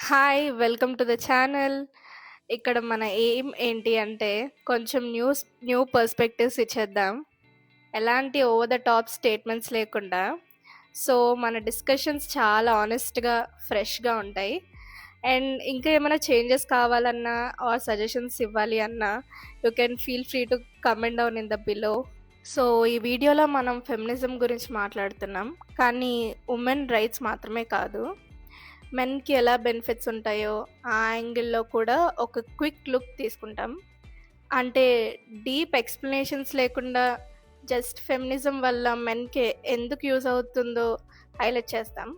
Hi! Welcome to the channel. ఇక్కడ మన aim ఏంటి అంటే, కొంచెం న్యూ పర్స్పెక్టివ్స్ ఇచ్చేద్దాం. ఎలాంటి ఓవర్ ద టాప్ స్టేట్మెంట్స్ లేకుండా. సో, మన డిస్కషన్స్ చాలా ఆనెస్ట్‌గా, ఫ్రెష్‌గా ఉంటాయి. అండ్ ఇంకా ఏమైనా చేంజెస్ కావాలన్నా ఆర్ సజెషన్స్ ఇవ్వాలి అన్నా, you can feel free to comment down in the below. So, ఈ వీడియోలో మనం ఫెమినిజం గురించి మాట్లాడుతున్నాం. కానీ ఉమెన్ రైట్స్ మాత్రమే కాదు. మెన్‌కి ఎలా బెనిఫిట్స్ ఉంటాయో, ఆ యాంగిల్‌లో కూడా ఒక క్విక్ లుక్ తీసుకుంటాం. అంటే డీప్ ఎక్స్‌ప్లనేషన్స్ లేకుండా జస్ట్ ఫెమినిజం వల్ల మెన్‌కి ఎందుకు యూజ్ అవుతుందో హైలైట్ చేస్తాం.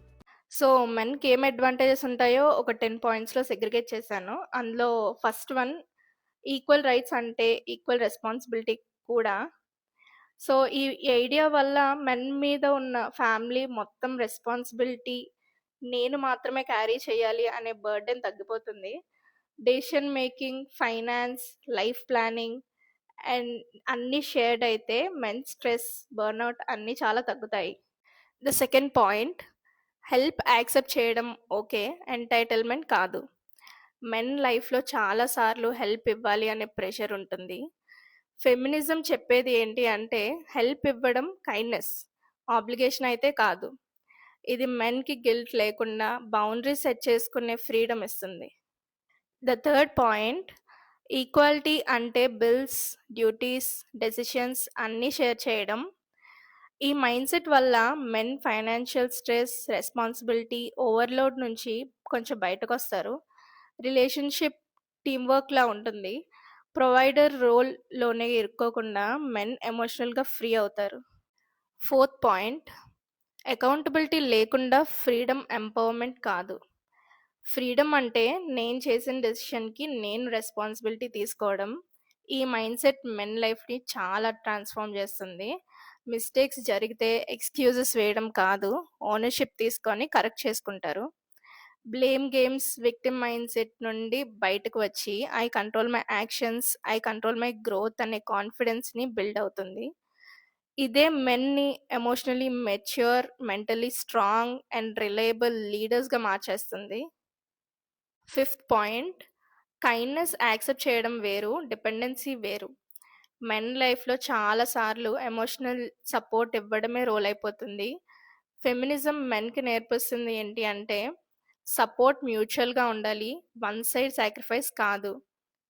సో, మెన్‌కి ఏం అడ్వాంటేజెస్ ఉంటాయో ఒక 10 పాయింట్స్‌లో సెగ్రిగేట్ చేశాను. అందులో ఫస్ట్ వన్ ఈక్వల్ రైట్స్ అంటే ఈక్వల్ రెస్పాన్సిబిలిటీ కూడా. సో, ఈ ఐడియా వల్ల మెన్ మీద ఉన్న ఫ్యామిలీ మొత్తం రెస్పాన్సిబిలిటీ నేను మాత్రమే క్యారీ చేయాలి అనే బర్డెన్ తగ్గిపోతుంది. Decision making, finance, life planning and అన్నీ షేర్డ్ అయితే మెన్ స్ట్రెస్, బర్న్‌ఔట్ అన్నీ చాలా తగ్గుతాయి. The second point help accept చేయడం ఓకే. ఎంటైటిల్‌మెంట్ కాదు. మెన్ లైఫ్‌లో చాలా సార్లు హెల్ప్ ఇవ్వాలి అనే ప్రెషర్ ఉంటుంది. ఫెమినిజం చెప్పేది ఏంటి అంటే హెల్ప్ ఇవ్వడం కైండ్‌నెస్. ఆబ్లిగేషన్ అయితే కాదు. ఇది మెన్‌కి గిల్ట్ లేకుండా బౌండరీస్ సెట్ చేసుకునే ఫ్రీడమ్ ఇస్తుంది. ద థర్డ్ పాయింట్ ఈక్వాలిటీ అంటే బిల్స్, డ్యూటీస్, డెసిషన్స్ అన్నీ షేర్ చేయడం. ఈ మైండ్‌సెట్ వల్ల men financial stress, responsibility, overload నుంచి కొంచెం బయటకొస్తారు. రిలేషన్‌షిప్ టీమ్ వర్క్‌లా ఉంటుంది. ప్రొవైడర్ రోల్‌లోనే ఇరుక్కోకుండా మెన్ ఎమోషనల్‌గా ఫ్రీ అవుతారు. ఫోర్త్ పాయింట్ అకౌంటబిలిటీ లేకుండా ఫ్రీడమ్ ఎంపవర్‌మెంట్ కాదు. ఫ్రీడమ్ అంటే నేను చేసిన డెసిషన్‌కి నేను రెస్పాన్సిబిలిటీ తీసుకోవడం. ఈ మైండ్‌సెట్ మెన్ లైఫ్‌ని చాలా ట్రాన్స్‌ఫార్మ్ చేస్తుంది. మిస్టేక్స్ జరిగితే ఎక్స్‌క్యూజెస్ వేయడం కాదు, ఓనర్‌షిప్ తీసుకొని కరెక్ట్ చేసుకుంటారు. బ్లేమ్ గేమ్స్, విక్టిమ్ మైండ్‌సెట్ నుండి బయటకు వచ్చి I control my actions, I control my growth అనే కాన్ఫిడెన్స్‌ని బిల్డ్ అవుతుంది. ఇదే మెన్‌ని emotionally mature, mentally strong and reliable లీడర్స్‌గా మార్చేస్తుంది. ఫిఫ్త్ పాయింట్ కైండ్‌నెస్ యాక్సెప్ట్ చేయడం వేరు, డిపెండెన్సీ వేరు. మెన్ లైఫ్‌లో చాలా సార్లు ఎమోషనల్ సపోర్ట్ ఇవ్వడమే రోల్ అయిపోతుంది. ఫెమినిజం మెన్‌కి నేర్పిస్తుంది ఏంటి అంటే సపోర్ట్ మ్యూచువల్‌గా ఉండాలి. వన్ సైడ్ సాక్రిఫైస్ కాదు.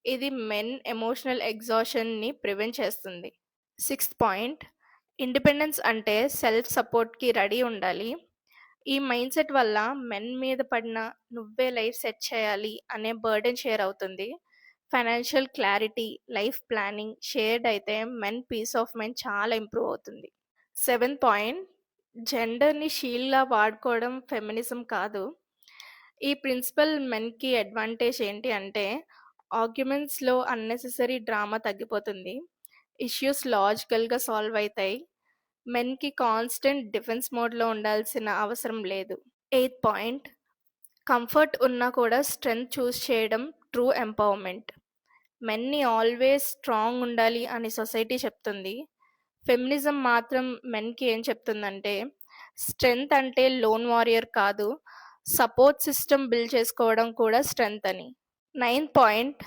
ఇది మెన్ ఎమోషనల్ ఎగ్జాషన్‌ని ప్రివెంట్ చేస్తుంది. సిక్స్త్ పాయింట్ ఇండిపెండెన్స్ అంటే సెల్ఫ్ సపోర్ట్‌కి రెడీ ఉండాలి. ఈ మైండ్‌సెట్ వల్ల మెన్ మీద పడిన నువ్వే లైఫ్ సెట్ చేయాలి అనే బర్డెన్ షేర్ అవుతుంది. Financial clarity, life planning shared అయితే మెన్ పీస్ ఆఫ్ మైండ్ చాలా ఇంప్రూవ్ అవుతుంది. సెవెంత్ పాయింట్ జెండర్‌ని షీల్డ్‌లా వాడుకోవడం ఫెమినిజం కాదు. ఈ ప్రిన్సిపల్ మెన్‌కి అడ్వాంటేజ్ ఏంటి అంటే ఆర్గ్యుమెంట్స్‌లో అన్నెసెసరీ డ్రామా తగ్గిపోతుంది. ఇష్యూస్ లాజికల్‌గా సాల్వ్ అయితాయి. మెన్‌కి కాన్స్టెంట్ డిఫెన్స్ మోడ్‌లో ఉండాల్సిన అవసరం లేదు. ఎయిత్ పాయింట్ కంఫర్ట్ ఉన్నా కూడా స్ట్రెంగ్త్ చూస్ చేయడం ట్రూ ఎంపవర్‌మెంట్. మెన్‌ని ఆల్వేస్ స్ట్రాంగ్ ఉండాలి అని సొసైటీ చెప్తుంది. ఫెమినిజం మాత్రం మెన్‌కి ఏం చెప్తుందంటే స్ట్రెంగ్త్ అంటే లోన్ వారియర్ కాదు. సపోర్ట్ సిస్టమ్ బిల్డ్ చేసుకోవడం కూడా స్ట్రెంగ్త్ అని. నైన్త్ పాయింట్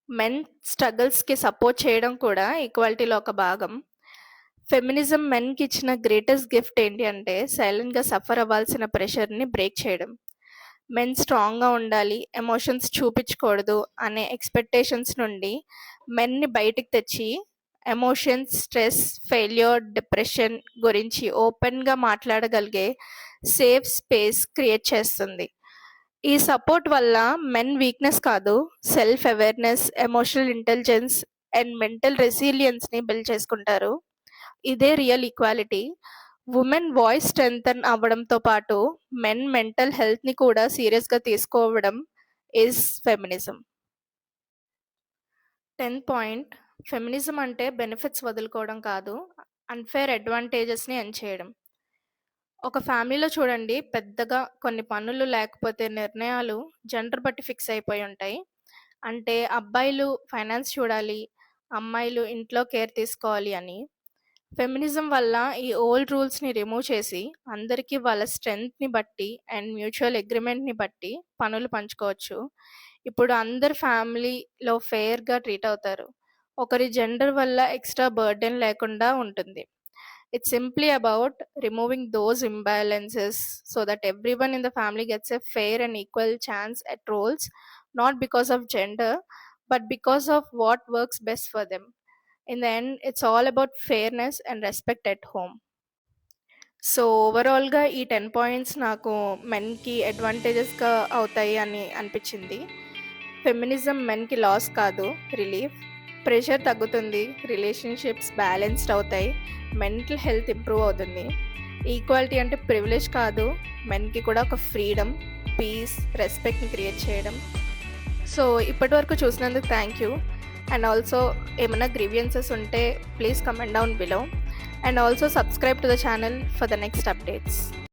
మెన్ స్ట్రగుల్స్‌కి సపోర్ట్ చేయడం కూడా ఈక్వాలిటీలో ఒక భాగం. ఫెమినిజం మెన్‌కి ఇచ్చిన గ్రేటెస్ట్ గిఫ్ట్ ఏంటి అంటే సైలెంట్‌గా సఫర్ అవ్వాల్సిన ప్రెషర్‌ని బ్రేక్ చేయడం. మెన్ స్ట్రాంగ్‌గా ఉండాలి, ఎమోషన్స్ చూపించకూడదు అనే ఎక్స్‌పెక్టేషన్స్ నుండి మెన్‌ని బయటికి తెచ్చి ఎమోషన్స్, స్ట్రెస్, ఫెయిల్యూర్, డిప్రెషన్ గురించి ఓపెన్‌గా మాట్లాడగలిగే సేఫ్ స్పేస్ క్రియేట్ చేస్తుంది. ఈ సపోర్ట్ వల్ల మెన్ వీక్‌నెస్ కాదు, self awareness, emotional intelligence and mental రెసిలియన్స్‌ని బిల్డ్ చేసుకుంటారు. ఇదే real equality. Women voice strengthen అవ్వడంతో పాటు మెన్ మెంటల్ హెల్త్‌ని కూడా సీరియస్‌గా తీసుకోవడం ఈజ్ ఫెమినిజం. 10థ్ పాయింట్ ఫెమినిజం అంటే బెనిఫిట్స్ వదులుకోవడం కాదు, అన్‌ఫెయిర్ అడ్వాంటేజెస్‌ని ఎండ్ చేయడం. ఒక ఫ్యామిలీలో చూడండి పెద్దగా కొన్ని పనులు లేకపోతే నిర్ణయాలు జెండర్ బట్టి ఫిక్స్ అయిపోయి ఉంటాయి. అంటే అబ్బాయిలు ఫైనాన్స్ చూడాలి, అమ్మాయిలు ఇంట్లో కేర్ తీసుకోవాలి అని. ఫెమినిజం వల్ల ఈ ఓల్డ్ రూల్స్‌ని రిమూవ్ చేసి, అందరికీ వాళ్ళ స్ట్రెంగ్త్‌ని బట్టి అండ్ మ్యూచువల్ అగ్రీమెంట్‌ని బట్టి పనులు పంచుకోవచ్చు. ఇప్పుడు అందరు ఫ్యామిలీలో ఫెయిర్‌గా ట్రీట్ అవుతారు. ఒకరి జెండర్ వల్ల ఎక్స్‌ట్రా బర్డెన్ లేకుండా ఉంటుంది. It's simply about removing those imbalances so that everyone in the family gets a fair and equal chance at roles, not because of gender, but because of what works best for them. In the end, it's all about fairness and respect at home. So ఓవరాల్‌గా ఈ 10 points నాకు మెన్‌కి అడ్వాంటేజెస్‌గా అవుతాయి అని అనిపిచ్చింది. Feminism మెన్‌కి loss కాదు, relief. Pressure తగ్గుతుంది, relationships balanced అవుతాయి, mental health improve అవుతుంది. ఈక్వాలిటీ అంటే ప్రివిలేజ్ కాదు, మెన్‌కి కూడా ఒక ఫ్రీడమ్, పీస్, రెస్పెక్ట్‌ని క్రియేట్ చేయడం. సో ఇప్పటివరకు చూసినందుకు థ్యాంక్ యూ. అండ్ ఆల్సో ఏమైనా గ్రీవియన్సెస్ ఉంటే please comment down below. And also subscribe to the channel for the next updates.